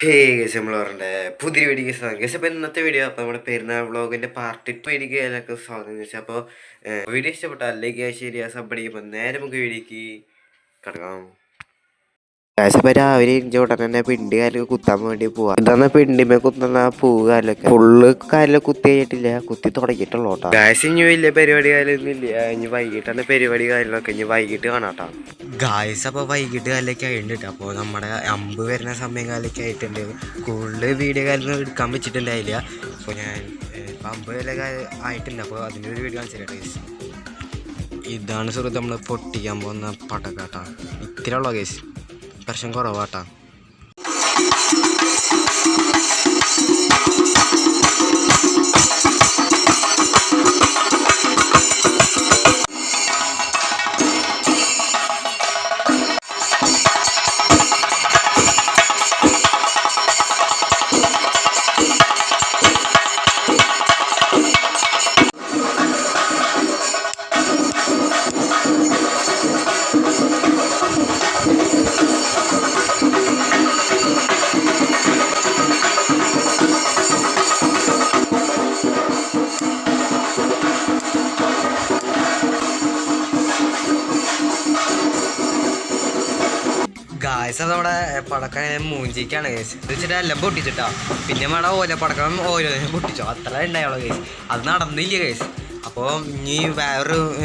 Hey guys നമ്മൾ പറഞ്ഞ പുതിയ വീഡിയോ ഗൈസ് അപ്പോൾ ഇന്നത്തെ വീഡിയോ അപ്പോൾ നമ്മുടെ പെരുന്നാൾ വ്ളോഗിൻ്റെ പാർട്ട് 2 വീഡിയോയിലൊക്കെ സ്വാഗതം ചോദിച്ചാൽ അപ്പോൾ വീഡിയോ ഇഷ്ടപ്പെട്ട അല്ലെങ്കിൽ ശരിയാ സബ് അടിക്കുമ്പോൾ നേരെ നമുക്ക് വീഡിയോക്ക് കിടക്കാം. അപ്പോൾ രാവിലെ ഇഞ്ചോട്ടൻ തന്നെ പിണ്ടി കാലൊക്കെ കുത്താൻ വേണ്ടി പോവാം. എന്താന്ന് പിണ്ടിമേ കുത്തുന്ന പൂവ് കാലൊക്കെ ഫുള്ള് കാലിലൊക്കെ കുത്തി കഴിഞ്ഞിട്ടില്ല, കുത്തി തുടങ്ങിയിട്ടുള്ളൂ കേട്ടോ. ഗായസ് ഇനി വലിയ പരിപാടി കാലൊന്നും ഇല്ല, ഇനി വൈകിട്ടാണ് പരിപാടി കാര്യങ്ങളൊക്കെ, ഇനി വൈകിട്ട് കാണാട്ടോ ഗായ്സ്. അപ്പോൾ വൈകിട്ട് കാലൊക്കെ ആയിട്ടുണ്ട്. അപ്പോൾ നമ്മുടെ അമ്പ് വരുന്ന സമയം കാലൊക്കെ ആയിട്ടുണ്ട്. കൂടുതൽ വീഡിയോ കാലൊന്നും എടുക്കാൻ വെച്ചിട്ടുണ്ടായില്ല. അപ്പോൾ ഞാൻ ഇപ്പം അമ്പ് വിലൊക്കെ ആയിട്ടുണ്ട്. അപ്പോൾ അതിൻ്റെ ഒരു വീഡിയോ കാണിച്ചില്ല ഗൈസ്. ഇതാണ് സുഹൃത്ത് നമ്മൾ പൊട്ടിക്കാൻ പോകുന്ന പടക്കാട്ടാ. ഇത്ര ഉള്ള ഗൈസ്, പ്രശ്നം കുറവാട്ടാ. ഗായ്സ് അത് നമ്മുടെ പടക്കം മൂഞ്ചിക്കാണ് കേസ് വെച്ചിട്ട് എല്ലാം പൊട്ടിച്ചിട്ടാ. പിന്നെ നമ്മുടെ ഓലപ്പടക്കം ഓരോന്നും പൊട്ടിച്ചോ, അത്ര ഉണ്ടായുള്ളൂ കേസ്. അത് നടന്നില്ല കേസ്. അപ്പോൾ ഇനി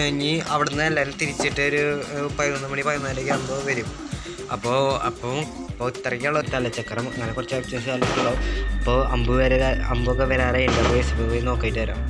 ഇനി അവിടെ നിന്ന് എല്ലാവരും തിരിച്ചിട്ട് ഒരു 11 മണി 14 ആകുമ്പോൾ വരും. അപ്പോൾ ഇത്രയ്ക്കുള്ള തലച്ചക്രം അങ്ങനെ കുറച്ച് അത്യാവശ്യം ഉണ്ടാവും. അപ്പോൾ അമ്പൊക്കെ വരാറായിട്ട് കേസ് പോയി നോക്കിയിട്ട് വരാം.